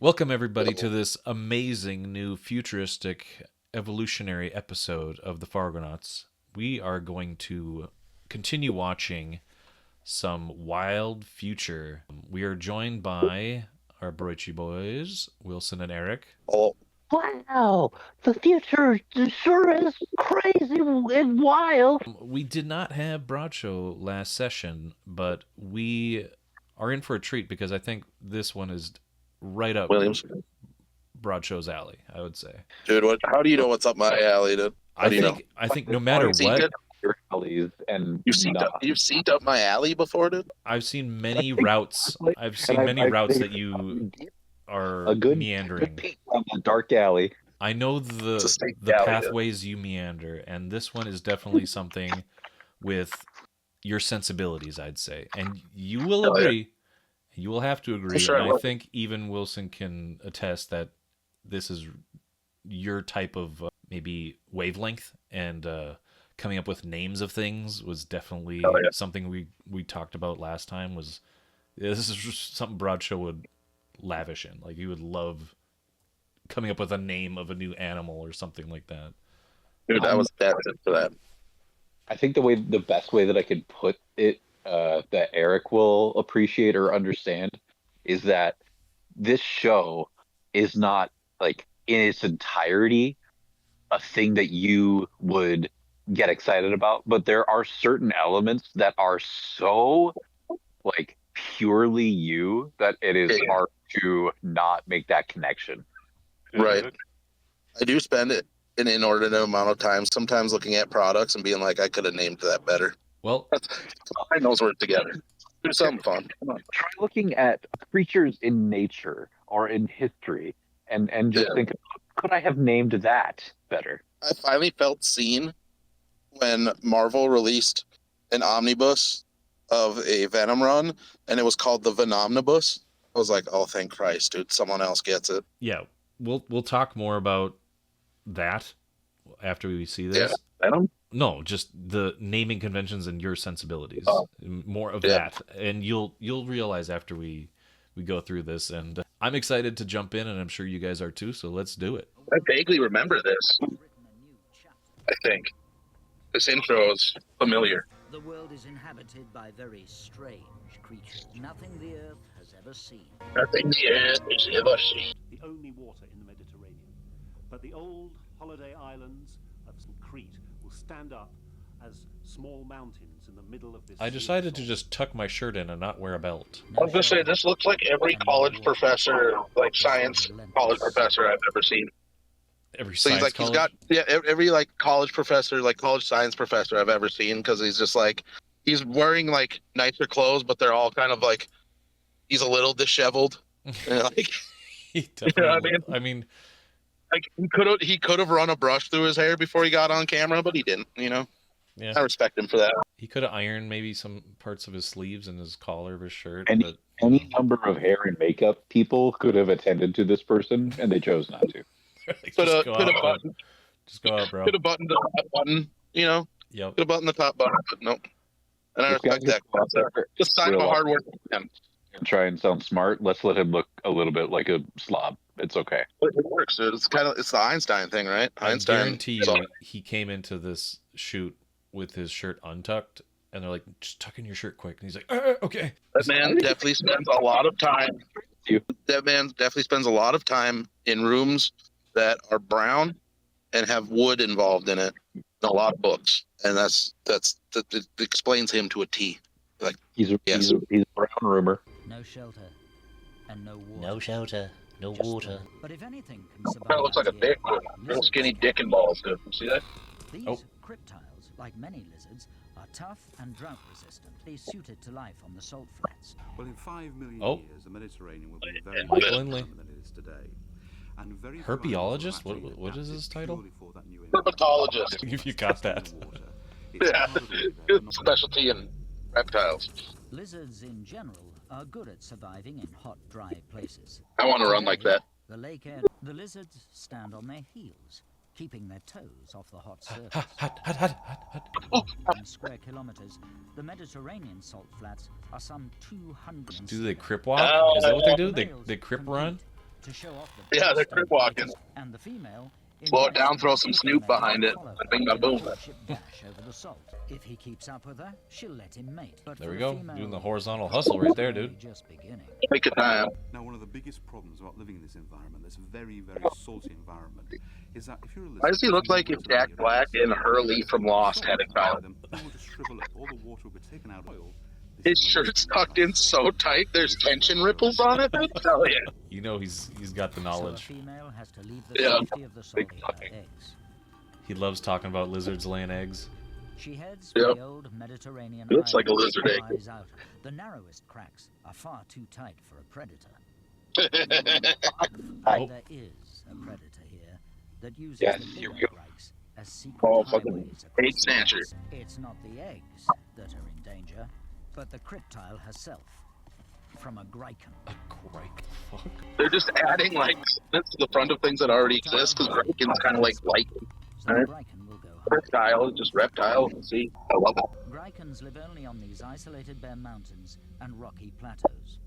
Welcome, everybody, to this amazing new futuristic evolutionary episode of the Fargonauts. We are going to continue watching some wild future. We are joined by our Broichi boys, Wilson and Eric. Oh, Wow, the future sure is crazy and wild. We did not have Broadshow last session, but we are in for a treat because I think this one is right up Williams. Broadshow's alley, I would say. Dude, how do you know what's up my alley, dude? How I do you know? think no matter Seen what, it? Your alleys and You've seen not. you've seen up my alley before, dude? I've seen many routes. I've seen And many I routes think that you are a good meandering. peek on the dark alley. I know It's a the snake the alley, pathways you meander, and this one is definitely something with your sensibilities, I'd say. And you will Oh, yeah. agree. You will have to agree. Sure I And I will. think even Wilson can attest that this is your type of maybe wavelength, and coming up with names of things was definitely Oh, yeah. something we talked about last time. Was this is just something Broadshow would lavish in. Like, you would love coming up with a name of a new animal or something like that. Dude, that's it for that. I think the best way that I could put it, that Eric will appreciate or understand, is that this show is not like in its entirety a thing that you would get excited about, but there are certain elements that are so like purely you that it is Yeah. hard to not make that connection. Right. I do spend an inordinate amount of time sometimes looking at products and being like, I could have named that better. Well, I knows we're together. Do something fun. Come on. Try looking at creatures in nature or in history and just Yeah. think, could I have named that better? I finally felt seen when Marvel released an omnibus of a Venom run, and it was called the Venomnibus. I was like, oh, thank Christ, dude. Someone else gets it. yeah, we'll talk more about that after we see this. Venom? No, just the naming conventions and your sensibilities. Oh. More of Yeah. that, and you'll realize after we go through this. And I'm excited to jump in, and I'm sure you guys are too. So let's do it. I vaguely remember this. I think. This intro is familiar. The world is inhabited by very strange creatures, nothing the earth has ever seen. Nothing the earth has ever seen. The only water in the Mediterranean. But the old holiday islands of Crete will stand up as small mountains in the middle of this. I sea of decided to salt. just tuck my shirt in and not wear a belt. I was gonna say, this looks like every college professor, like science college professor I've ever seen. Every So he's science like, college. every like college professor, like college science professor I've ever seen, because he's just like, he's wearing like nicer clothes, but they're all kind of like, he's a little disheveled. And, like, He You know what I definitely- I mean, like he could have run a brush through his hair before he got on camera, but he didn't. You know, yeah, I respect him for that. he could have ironed maybe some parts of his sleeves and his collar of his shirt. And but any number of hair and makeup people could have attended to this person, and they chose not to. like, Could have just go out, bro. buttoned, Just go out, bro. could have buttoned the top button. You know, Yep. could have buttoned the top button, but nope. And I This guy respect that just wants concept. to Just sign of a hard work. Man. try and sound smart. Let's let him look a little bit like a slob. It's okay. It works, dude. It's the Einstein thing, right? I Einstein. guarantee you, he came into this shoot with his shirt untucked, and they're like, "Just tuck in your shirt quick." And he's like, "Okay." That man definitely spends a lot of time. You. That man definitely spends a lot of time in rooms that are brown and have wood involved in it. And a lot of books, and that explains him to a T. He's a brown rumor. No shelter and no water. No shelter, no Just water. water. But if anything can survive Kind of looks like a out here, dick, with real lizards skinny can. dick and balls, dude. You see that? These Oh. cryptiles, like many lizards, are tough and drought resistant. They're suited to life on the salt flats. Well, in 5 million Oh. years, the Mediterranean will be very Michael different Lindley. than it is today. And very Herpeologist? few animals will What is actually his adapt title? purely for that new Herpetologist. environment. If you got that. Water. It's Yeah. harder there, but Good not specialty in reptiles. Lizards in general are good at surviving in hot, dry places. I want to run like that. The lizards stand on their heels, keeping their toes off the hot surface. Hot, hot, hot, hot, hot. In square kilometers, the Mediterranean salt flats are some 200. Do they crip walk? Is that what they do? They crip run? To show off the Yeah, they're best crip and walking. brightest, and the female Slow it invites down, the throw some lucky Snoop female behind to it, follow and bing her bada boom. in a courtship dash over the salt. If he keeps up with her, she'll let him mate. But There for we the go. female, Doing the horizontal hustle right there, it's only dude. just beginning. Take your time. Now, one of the biggest problems about living in this environment, this very, very salty environment, is that if you're a lizard, Why does he look you like if want to Jack be Black around and Hurley from Lost had a child? them, they will just shrivel up. All the water will be taken out of oil. His shirt's tucked in so tight, there's tension ripples on it. Hell yeah. You know he's got the So a knowledge. female has to leave the Yeah. safety of the salt with her eggs. He loves talking about lizards laying eggs. She heads Yep. for the old Mediterranean Looks like a islands lizard and egg. flies out. The narrowest cracks are far too tight for a predator. Oh. And there is a predator here that uses Yes, the here we bigger go. cracks as secret Oh, fucking highways egg across the snatcher. lands. It's not the eggs that are in danger, but the cryptile herself. From a Grycon. A crike. Fuck. They're just adding like this to the front of things that already exist because Grycon's kind of like light. So the Grycon will go hungry. Reptile, just reptile. See, I love it. Grycons live only on these isolated bare mountains and rocky plateaus.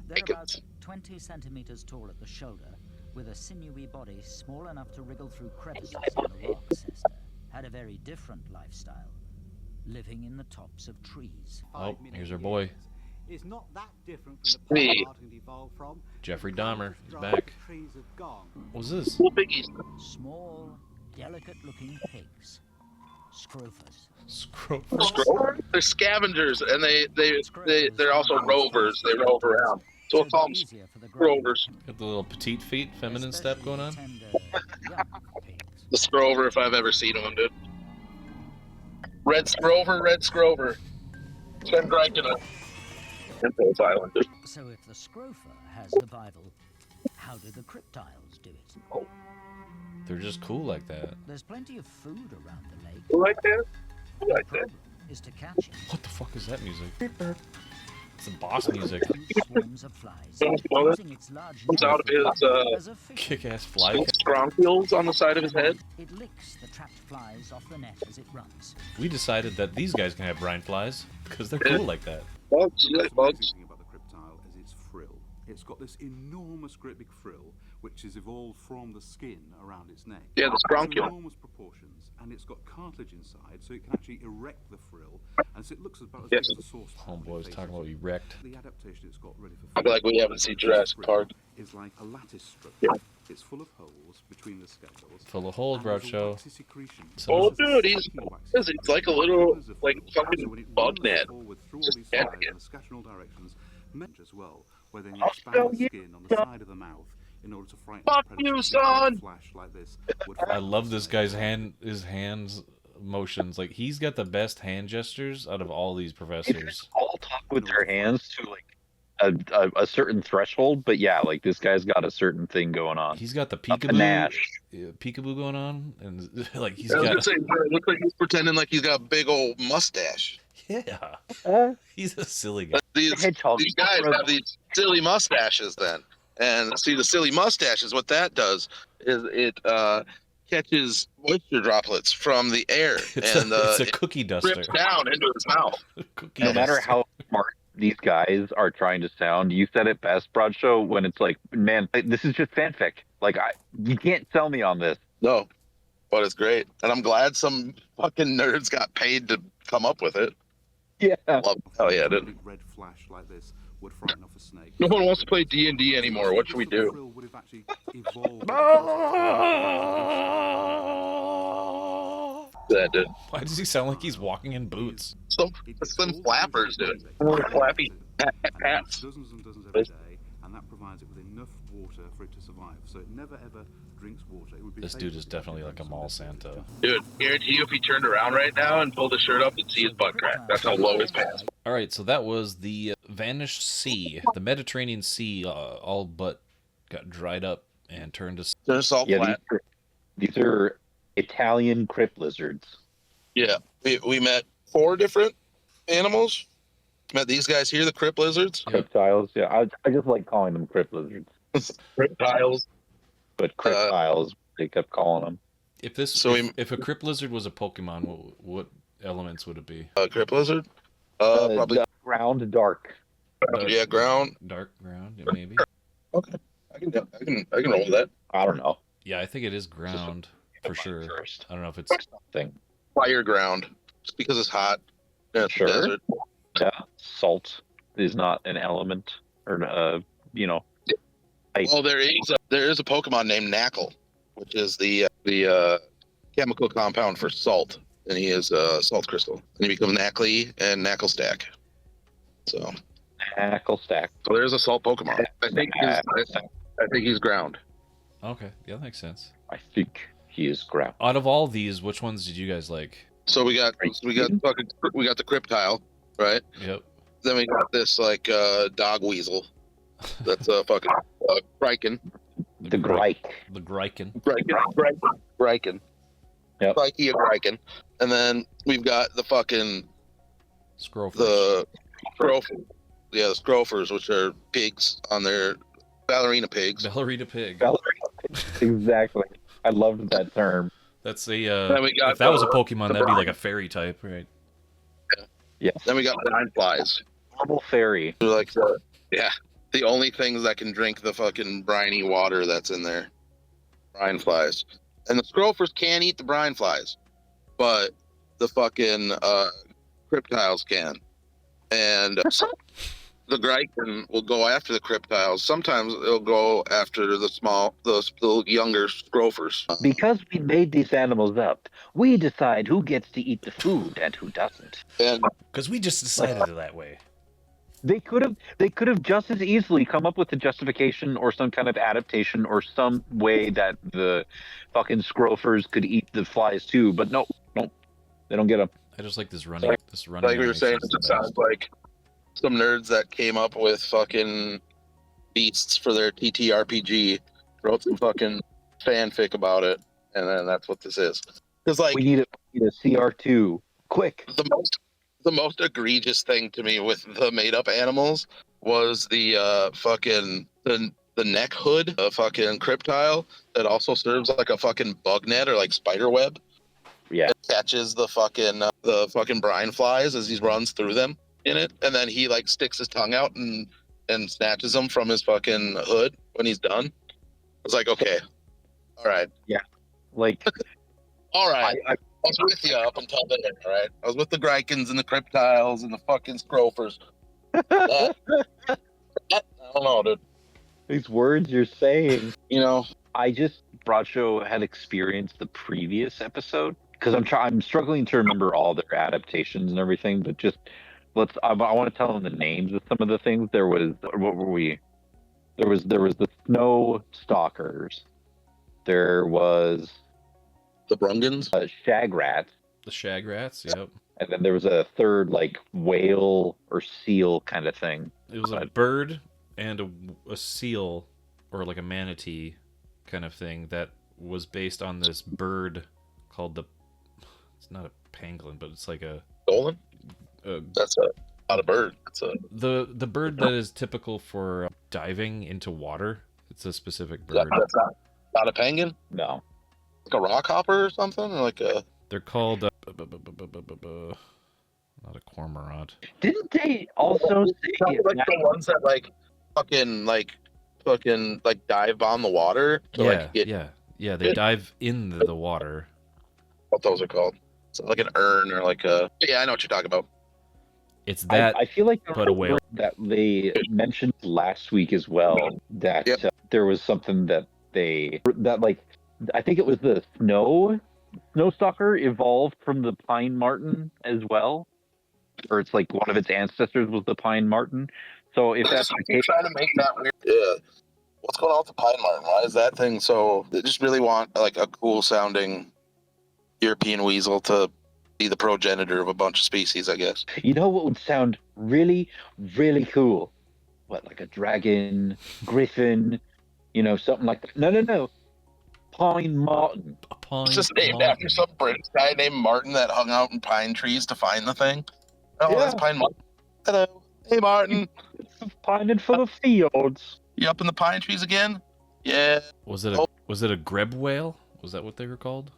They're about 20 centimeters tall at the shoulder, with a sinewy body small enough to wriggle through crevices in the rocks. Had a very different lifestyle, living in the tops of trees. Oh, here's our boy. Is not that different from the Hey. plant it evolved from. Jeffrey The Dahmer plants is dried, back. the trees have gone. What's this? Cool biggies. Small, delicate-looking pigs. Scrophers. Scrope. They're scavengers, and they're also rovers. They rove around. So we'll call them easier for the Grycon, rovers. Got the little petite feet, feminine step especially going on. tender, young pigs. The Scrover, if I've ever seen one, dude. Red Scrover. Send Grycon up. Impulse Island, dude. So if the scrofer has survival, how do the cryptiles do it? They're just cool like that. There's plenty of food around the lake. You like that? You The like that? problem is to catch it. What the fuck is that music? It's some boss music. Huge swarms of flies, Don't you know that? using its large Comes out of his, as a fish. Kick-ass fly. Scronfields on the side of his head. It licks the trapped flies off the net as it runs. We decided that these guys can have brine flies because they're cool like that. Bugs, you The like most amazing bugs? thing about the cryptile is its frill. It's got this enormous, great big frill, which is evolved from the skin around its neck. Yeah, the It's scrunchial. enormous proportions, and it's got cartilage inside, so it can actually erect the frill, and so it looks about as Yes. big as a saucepan. Homeboy's talking about erect. The adaptation it's got ready for I feel like we haven't seen Jurassic Park. is like a lattice structure. Yeah. It's full of holes between the scales. Full of holes, and there's a Groucho. waxy secretion. Oh, There's a dude, he's sticky waxy it's like a little, secretion. like, fucking So when it bug runs net. forward through all Just these catching flies it. and scatter in all directions, meant as well, where then you I'll expand show the you, skin on the side of the mouth in order to frighten Fuck predators. you, with a son! Flash like this would I frighten love the this snake. guy's his hands motions. Like he's got the best hand gestures out of all these They professors. all talk with their hands to like a certain threshold, but yeah, like this guy's got a certain thing going on. He's got the A peekaboo, panache. peekaboo going on, and like he's I was gonna got say, it looks like he's pretending like he's got a big old mustache. yeah. He's a silly guy. These Hedgehog. guys have these silly mustaches then. And see, the silly mustaches, what that does is it catches moisture droplets from the air It's and a it cookie duster. drips down into his mouth. Cookie No matter duster. how smart these guys are trying to sound, you said it best, Broad Show, when it's like, man, this is just fanfic. Like, you can't sell me on this. No, but it's great. And I'm glad some fucking nerds got paid to come up with it. Yeah. Love, hell yeah, A dude. big red flash like this would frighten off a snake. No one wants to play D&D anymore. What should we This little do? frill would have actually evolved. That dude. Why does he sound like he's walking in boots? It's them flappers, dude. Flappy hats. Dozens and dozens every day, and that provides it with enough water for it to survive. So it never ever drinks water. It would be This safe dude if is it definitely like a drinks mall some Santa. Dude, guarantee you if he turned around right now and pulled his shirt up, you'd see his butt crack. That's how low his pants. All right, so that was the vanished sea, the Mediterranean Sea, all but got dried up and turned to. They're salt Yeah, flat. these are Italian crypt lizards. Yeah, we met 4 different animals. Met these guys here, the crypt lizards. Yep. Cryptiles. Yeah, I just like calling them crypt lizards. Reptiles. But cryptiles, they kept calling them. If this, So if a crypt lizard was a Pokemon, what elements would it be? Crypt lizard. Probably. Ground dark. Yeah, ground. Dark ground, yeah, maybe. I I can roll with that. I don't know. Yeah, I think it is ground for sure. First I don't know if it's thing. Fire ground, just because it's hot. Yeah, it's Sure. desert. Yeah, salt is not an element, or you know. Well, there is a Pokemon named Knackle, which is the chemical compound for salt, and he is a salt crystal, and he becomes Knackly and Knackle Stack. So Knackle stack. there's a salt Pokemon. I think he's ground. okay. Yeah, that makes sense. I think he is ground. Out of all these, which ones did you guys like? So we got the Cryptile, right? Yep. Then we got this like dog weasel. That's a fucking Grykin. The Gryke. The Grykin. Grykin. Yep. Grykin. Grykin. And then we've got the fucking Scroll. the Scrofers, which are pigs on their ballerina pigs. Ballerina pig. Exactly. I loved that term. That's a Then we got if that was a the Pokemon, that'd be brine. like a fairy type, right? Yes. Then we got brine flies. Normal fairy. They're like the only things that can drink the fucking briny water that's in there. Brine flies. And the Scrofers can't eat the brine flies, but the fucking Cryptiles can. And the Grykin will go after the Cryptiles. Sometimes it'll go after the younger Scrofers. Because we made these animals up, we decide who gets to eat the food and who doesn't. And Because we just decided it that way. They could have just as easily come up with a justification or some kind of adaptation or some way that the fucking Scrofers could eat the flies too, but no, they don't get them. I just like this running. Like we were animation saying, is it the sounds best. like some nerds that came up with fucking beasts for their TTRPG wrote some fucking fanfic about it, and then that's what this is. Because like We need a CR2 quick. the most egregious thing to me with the made up animals was the the neck hood, a fucking Cryptile that also serves like a fucking bug net or like spider web. Yeah. It catches the fucking brine flies as he runs through them in it, and then he like sticks his tongue out and snatches them from his fucking hood when he's done. It's like, okay, all right, Like all right. I was with you up until then, all right? I was with the Grykins and the Cryptiles and the fucking Scrofers. I don't know, dude. these words you're saying. You know, I just Bradshaw had experienced the previous episode because I'm struggling to remember all their adaptations and everything, but just I want to tell them the names of some of the things. There was what were we? There was the Snow Stalkers. There was the Brungans. Shagrats, The Shagrats. Yep. and then there was a third like whale or seal kind of thing. It was a bird and a seal, or like a manatee kind of thing that was based on this bird called it's not a pangolin, but it's like Dolan? That's not a bird. That's the bird that is typical for diving into water. It's a specific bird. that's not a penguin? No, Like a rock hopper or something? Or like a They're called not a cormorant. didn't they also say like the ones that like fucking dive on the water to like get Yeah. They dive in the water. what those are called. So like an urn or like a I know what you're talking about. It's that. I feel like but a whale. that they mentioned last week as well that Yep. There was something that like I think it was the Snowstalker evolved from the pine marten as well, or it's like one of its ancestors was the pine marten. So if that's the You're case, trying to make that weird. Yeah. What's going on with the pine marten? Why is that thing so? They just really want like a cool sounding European weasel to be the progenitor of a bunch of species, I guess. you know what would sound really, really cool? What, like a dragon, griffin, something like that? No. Pine marten. A pine It's just named marten. after some British guy named Martin that hung out in pine trees to find the thing. Oh, Yeah. that's Pine Martin. Hello. Hey, Martin. Pining for the fields. You up in the pine trees again? Yeah. Was it a greb whale? Was that what they were called,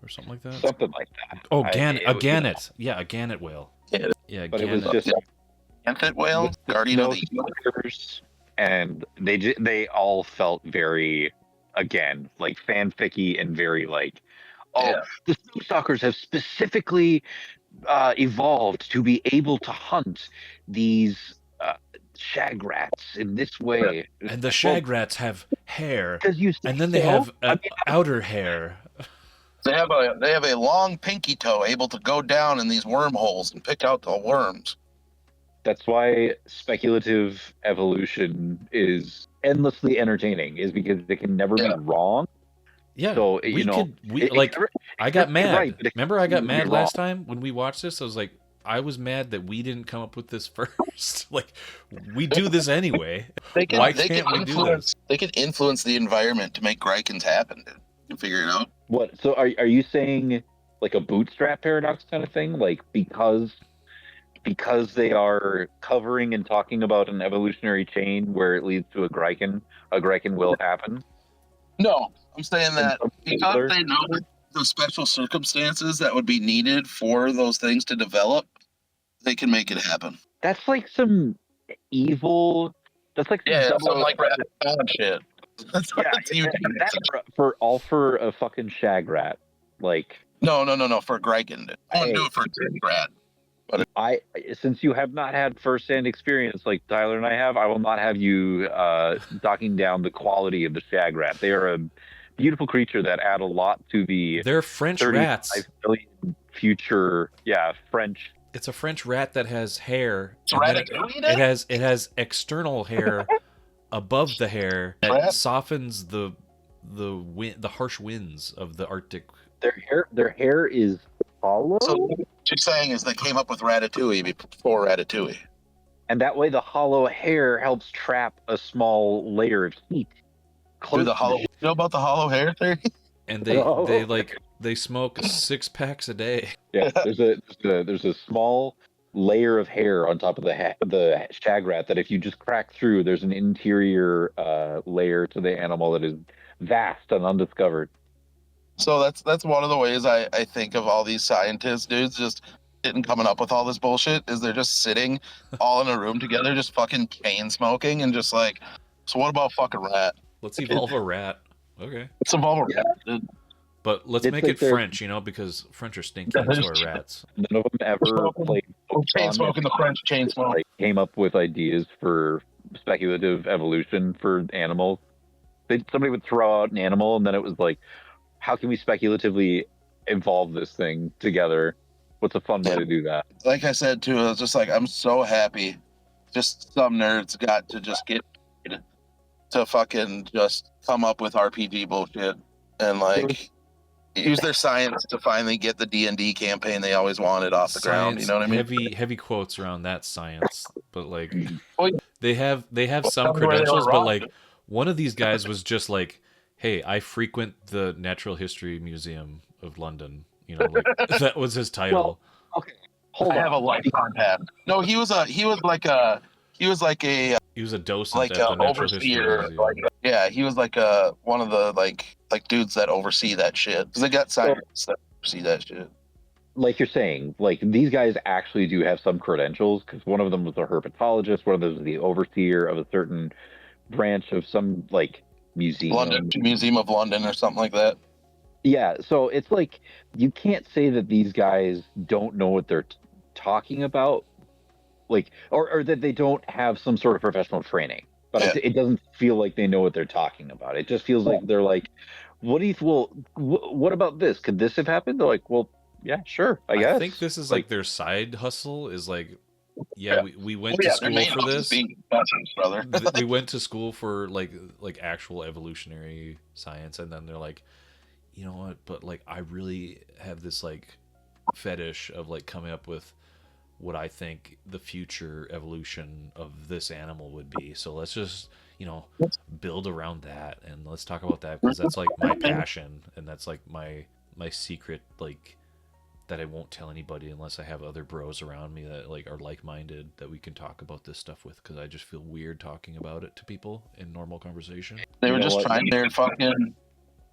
or something like that? Something like that. Oh, I- gannet. it A was- gannet. Yeah, a gannet whale. Yeah. Yeah, But it gannet. was just Anthet whale? with the Guardian of the Snowstalkers and they all felt very, again, like fanficky and very like, oh, Yeah. the Snowstalkers have specifically evolved to be able to hunt these shag rats in this way. And the shag rats have hair, because you say and then they so. have I mean, outer hair. They have a long pinky toe able to go down in these wormholes and pick out the worms. that's why speculative evolution is endlessly entertaining, is because it can never be wrong. Yeah, So we I got mad. Right, but Remember, I got mad wrong. last time when we watched this. I was mad that we didn't come up with this first. Like, we do this anyway. Why can't we do this? They can influence the environment to make Grycans happen, dude. You figure it out. What? So are you saying like a bootstrap paradox kind of thing? Like because they are covering and talking about an evolutionary chain where it leads to a Grycan will happen? No, I'm saying that because particular? they know the special circumstances that would be needed for those things to develop, they can make it happen. That's like some evil. That's like some Yeah, double something like Rat shit. That's what it's huge. for a fucking shag rat. Like No, for a Grycan. Dude. I wouldn't do it for a tin rat. Since you have not had first-hand experience like Tyler and I have, I will not have you docking down the quality of the shag rat. They are a beautiful creature that add a lot to the They're French rats. 35 million future, French. It's a French rat that has hair. It has external hair above the hair that softens the harsh winds of the Arctic. Their hair is hollow. So what you're saying is they came up with Ratatouille before Ratatouille. And that way the hollow hair helps trap a small layer of heat. You know about the hollow hair theory? And they smoke 6 packs a day. Yeah, there's a small layer of hair on top of the shag rat that if you just crack through, there's an interior layer to the animal that is vast and undiscovered. So that's one of the ways I think of all these scientists dudes just coming up with all this bullshit is they're just sitting all in a room together, just fucking chain smoking and just like, so what about fucking rat? Let's evolve a rat. Okay. Let's evolve a rat, dude. But let's make it French, because French are stinky, so are rats. None of them ever played chain smoking the French chain smoke. Like, came up with ideas for speculative evolution for animals. Somebody would throw out an animal, and then it was like, how can we speculatively evolve this thing together? What's a fun way to do that? Like I said too, I was just like, I'm so happy. Just some nerds got to just get to fucking just come up with RPG bullshit and like use their science to finally get the D&D campaign they always wanted off the ground. You know what I mean? Heavy quotes around that science, but like they have some credentials, but like one of these guys was just like, hey, I frequent the Natural History Museum of London. Like that was his title. Well, okay, hold on. I have a lifetime pass. No, he was a docent at the Natural History Museum. He was like one of the like dudes that oversee that shit. Because they got scientists that oversee that shit. Like you're saying, like these guys actually do have some credentials because one of them was a herpetologist, one of them was the overseer of a certain branch of some like museum. Museum of London or something like that. Yeah, so it's like you can't say that these guys don't know what they're talking about, like, or that they don't have some sort of professional training. But it doesn't feel like they know what they're talking about. It just feels like they're like, what about this? Could this have happened? They're like, well, yeah, sure, I guess. I think this is like their side hustle is like, we went to school for this. Brother. We went to school for like actual evolutionary science, and then they're like, you know what? But like, I really have this like fetish of like coming up with what I think the future evolution of this animal would be. So let's just build around that, and let's talk about that because that's like my passion, and that's like my secret, like that I won't tell anybody unless I have other bros around me that like are like-minded that we can talk about this stuff with, because I just feel weird talking about it to people in normal conversation. They were just trying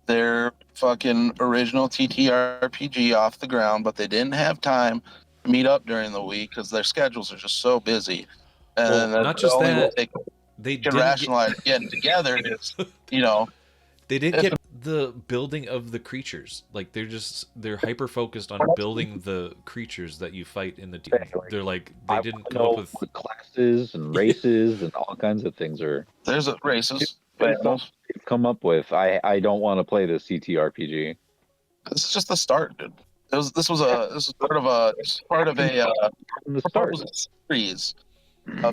their fucking original TTRPG off the ground, but they didn't have time to meet up during the week because their schedules are just so busy. And not just that. they can didn't rationalize getting together is, you know, they didn't get the building of the creatures. Like they're hyper focused on building the creatures that you fight in the team. They're like they I didn't wanna come know up with what classes and races and all kinds of things are there's a racist based on animals. what they've come up with. I don't want to play the CTRPG. This is just the start, dude. This was part of a From the start. proposed series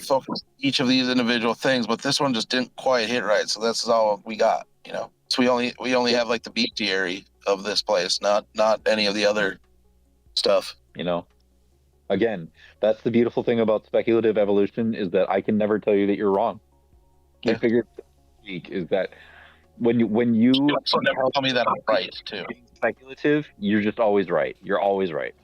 focus each of these individual things, but this one just didn't quite hit right. So this is all we got, you know. So we only have like the bestiary of this place, not any of the other stuff. You know, again, that's the beautiful thing about speculative evolution is that I can never tell you that you're wrong. We Yeah. figured this week is that when you So never tell me that I'm right too. being speculative, you're just always right. You're always right.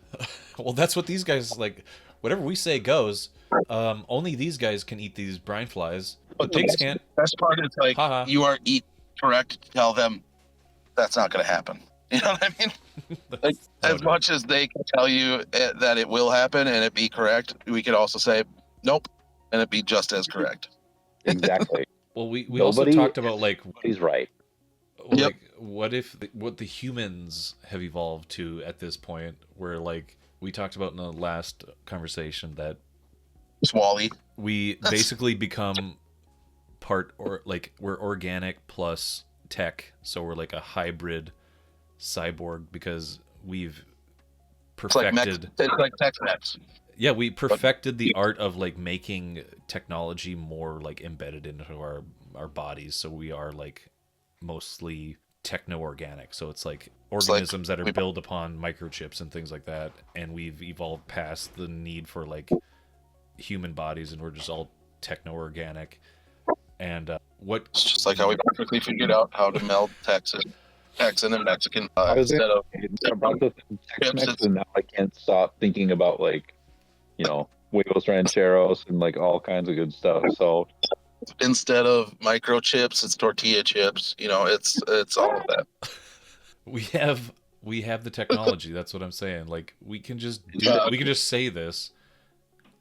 well, that's what these guys like. Whatever we say goes. Only these guys can eat these brine flies. The pigs can't. Best part is like Haha. you are correct to tell them that's not going to happen. You know what I mean? Like, as much as they can tell you that it will happen and it be correct, we could also say nope, and it be just as correct. Exactly. Well, we also talked about like he's right. like Yep. what the humans have evolved to at this point, where like we talked about in the last conversation that It's Wally. we basically become part or like we're organic plus tech, so we're like a hybrid cyborg because we've It's like perfected it's like Tex-Mex. yeah, we perfected the art of like making technology more like embedded into our bodies, so we are like mostly techno-organic. So it's like organisms that are built upon microchips and things like that, and we've evolved past the need for like human bodies, and we're just all techno-organic. And It's just like how we perfectly figured out how to meld Texan and Mexican instead of about the Tex-Mex, and now I can't stop thinking about like, you know, huevos rancheros and like all kinds of good stuff. So instead of microchips, it's tortilla chips. You know, it's all of that. we have the technology. That's what I'm saying. Like we can just we can just say this,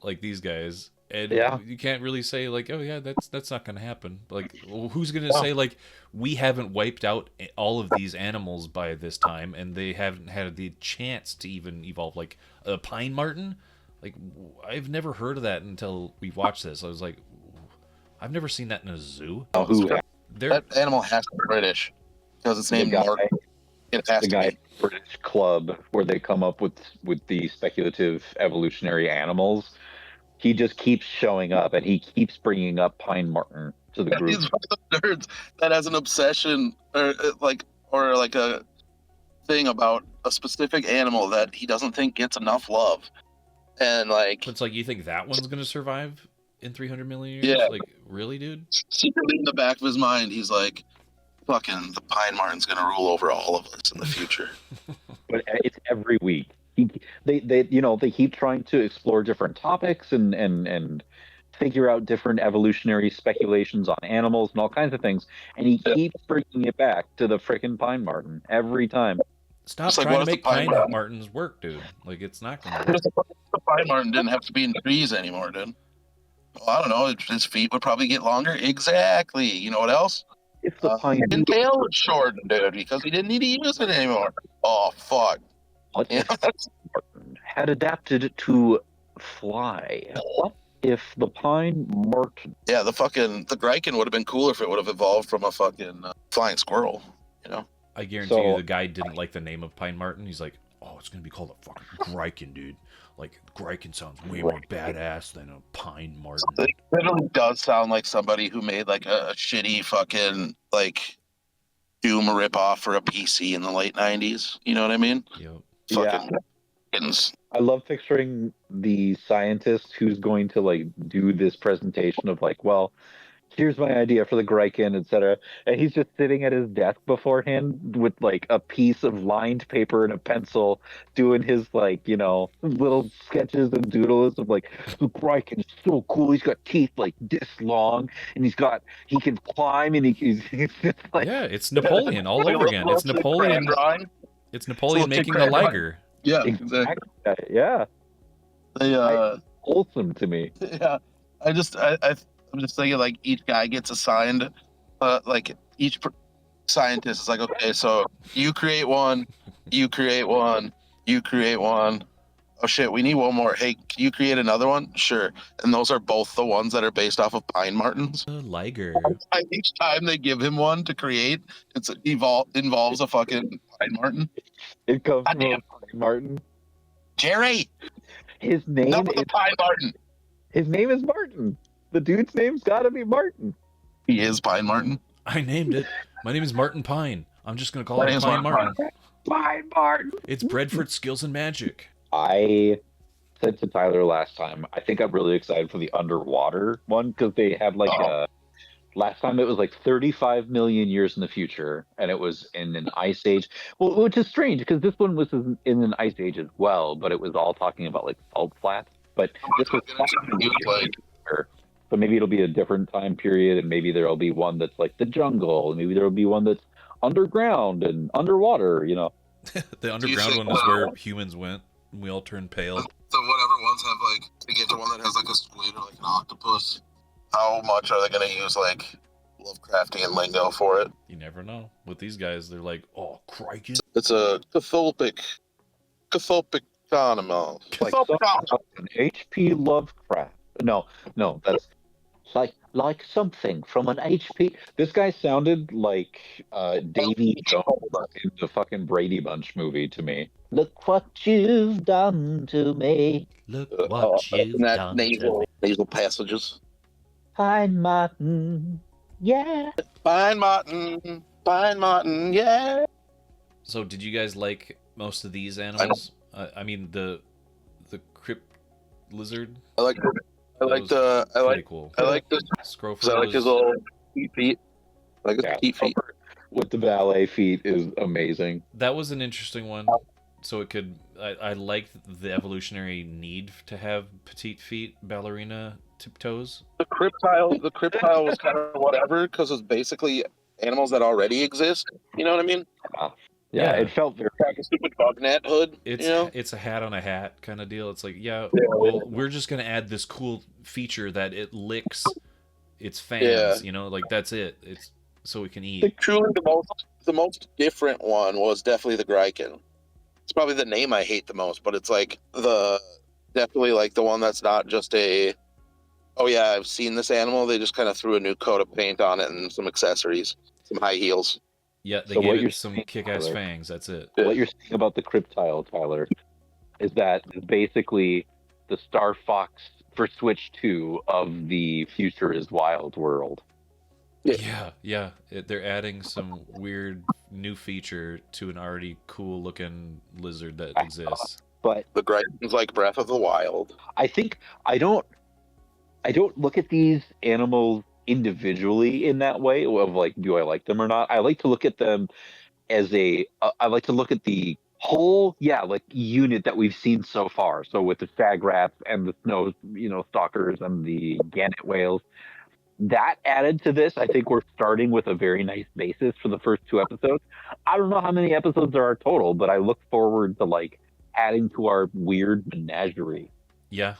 like these guys, and you can't really say like, oh yeah, that's not gonna happen. Like, well, who's gonna say like we haven't wiped out all of these animals by this time, and they haven't had the chance to even evolve? Like a pine marten, like I've never heard of that until we watched this. I was like, I've never seen that in a zoo. That animal has to be British because it's named Martin. It has the to guy be. British Club where they come up with the speculative evolutionary animals. He just keeps showing up, and he keeps bringing up pine marten to the group. He's one of the nerds that has an obsession or like a thing about a specific animal that he doesn't think gets enough love, and like It's like you think that one's gonna survive in 300 million years? Yeah. Like really, dude? secretly in the back of his mind, he's like, "Fucking the pine marten's gonna rule over all of us in the future." But it's every week. They keep trying to explore different topics and figure out different evolutionary speculations on animals and all kinds of things, and he keeps bringing it back to the frickin' pine marten every time. Stop It's like, trying what to if make the pine pine martens work, dude. Like it's not gonna work. The pine marten didn't have to be in trees anymore, dude. Well, I don't know. His feet would probably get longer. Exactly. You know what else? If the pine His tail would shorten, dude, because he didn't need to use it anymore. Oh fuck! Marten had adapted to fly, what if the pine marten? Yeah, the Grykin would have been cooler if it would have evolved from a fucking flying squirrel. You know. I guarantee you the guy didn't like the name of pine marten. He's like, oh, it's gonna be called a fucking Grykin, dude. Like Grykin sounds way more badass than a pine marten. It literally does sound like somebody who made like a shitty fucking like Doom ripoff for a PC in the late '90s. You know what I mean? Yep. Fucking kittens. I love picturing the scientist who's going to like do this presentation of like, well, here's my idea for the Grykin, etc. And he's just sitting at his desk beforehand with like a piece of lined paper and a pencil, doing his like, you know, little sketches and doodles of like, the Grykin is so cool. He's got teeth like this long, and he can climb, and he's just like, yeah, it's Napoleon all over again. It's Napoleon. It's Napoleon making the liger. Yeah, exactly. Yeah. They wholesome to me. yeah. I I'm just thinking like each guy gets assigned, like each scientist is like, okay, so you create one, you create one, you create one. Oh shit, we need one more. Hey, can you create another one? Sure. And those are both the ones that are based off of pine martens. Liger. Each time they give him one to create, it's involves a fucking pine marten. It comes God from damn. Pine Martin. Jerry, His name enough with is the pine marten. his name is Martin. The dude's name's gotta be Martin. He is pine marten. I named it. My name is Martin Pine. I'm just gonna call My it name's Pine Martin Martin. Pine Martin. It's bred for its skills and magic. I said to Tyler last time, I think I'm really excited for the underwater one because they had like last time it was like 35 million years in the future, and it was in an ice age. Well, which is strange because this one was in an ice age as well, but it was all talking about like salt flats. But this was so maybe it'll be a different time period, and maybe there'll be one that's like the jungle, and maybe there'll be one that's underground and underwater. You know, The underground one is where humans went. And we all turned pale. So whatever ones have like to get to one that has like a squid or like an octopus, how much are they gonna use like Lovecraftian lingo for it? You never know. With these guys, they're like, oh, crikey. It's a Cthulhic animal. like an H.P. Lovecraft. No, that's like something from an H.P. This guy sounded like Davy Jones in the fucking Brady Bunch movie to me. Look what you've done to me. Look what you've done to me. Nasal passages. Pine Martin, yeah. Pine Martin, yeah. So, did you guys like most of these animals? I mean, the crypt lizard. I like Pretty cool. I like this. Scrofur. I like his little feet. I like his petite feet. With the ballet feet is amazing. That was an interesting one. So it could. I liked the evolutionary need to have petite feet, ballerina tiptoes. The cryptile was kind of whatever because it's basically animals that already exist. You know what I mean? Yeah, it felt very like a stupid bug net hood. It's a hat on a hat kind of deal. It's like, well, we're just gonna add this cool feature that it licks its fans. Yeah. You know, like that's it. It's so we can eat. Truly, the most different one was definitely the Grykin. It's probably the name I hate the most, but it's like definitely like the one that's not just oh yeah, I've seen this animal. They just kind of threw a new coat of paint on it and some accessories, some high heels. Yeah, they gave it some kick-ass fangs. That's it. What you're saying about the cryptile, Tyler, is that basically the Star Fox for Switch 2 of the Future is Wild world. Yeah. They're adding some weird new feature to an already cool-looking lizard that exists. But the Grykin's like Breath of the Wild. I think I don't look at these animals individually in that way of like, do I like them or not? I like to look at them as I like to look at the whole like unit that we've seen so far. So with the shag rats and the snow stalkers and the gannet whales, that added to this, I think we're starting with a very nice basis for the first 2 episodes. I don't know how many episodes there are total, but I look forward to like adding to our weird menagerie. Yeah,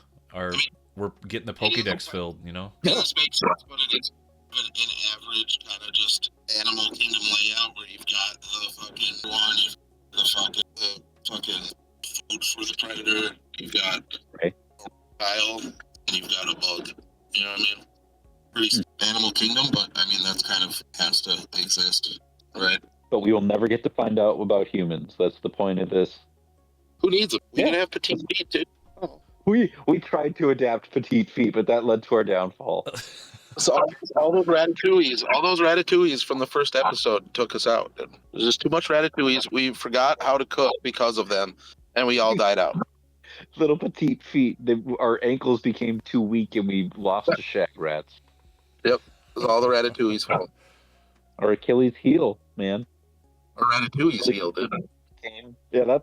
we're getting the Pokédex filled, you know? Yeah, this makes sense, but it is an average kind of just animal kingdom layout where you've got the fucking one, the fucking food for the predator, you've got a tile, and you've got a bug. You know what I mean? Pretty animal kingdom, but I mean, that's kind of has to exist, right? But we will never get to find out about humans. That's the point of this. Who needs them? We can have petite feet, too. Oh. We tried to adapt petite feet, but that led to our downfall. So all those ratatouilles from the first episode took us out. There's just too much ratatouilles. We forgot how to cook because of them, and we all died out. Little petite feet. Our ankles became too weak, and we lost to shag rats. Yep, it was all the ratatouille's fault. Our Achilles heel, man. Our ratatouille's heel, dude. Yeah,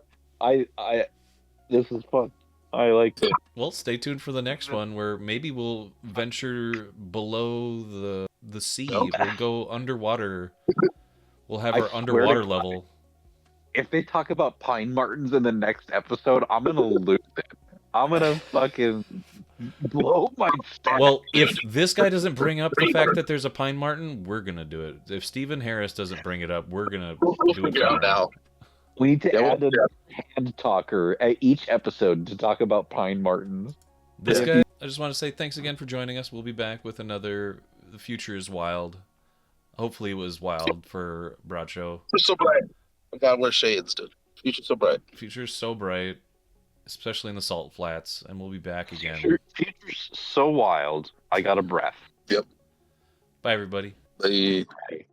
this is fun. I like it. Well, stay tuned for the next one where maybe we'll venture below the sea. We'll go underwater. We'll have our underwater level. If they talk about pine martens in the next episode, I'm gonna lose it. I'm gonna fucking Blow my stack. Well, if this guy doesn't bring up the fact that there's a pine marten, we're gonna do it. If Stephen Harris doesn't bring it up, we're gonna We'll do it. figure it For out now. We need to Yeah, add a hand talker at each episode to talk about pine martens. This Yeah. guy, I just want to say thanks again for joining us. We'll be back with another The Future is Wild. Hopefully it was wild for Bradshaw. It's so bright. I gotta wear shades, dude. Future's so bright. Future's so bright, especially in the salt flats, and we'll be back again. Future's so wild. I got a breath. Yep. Bye, everybody. They Hey.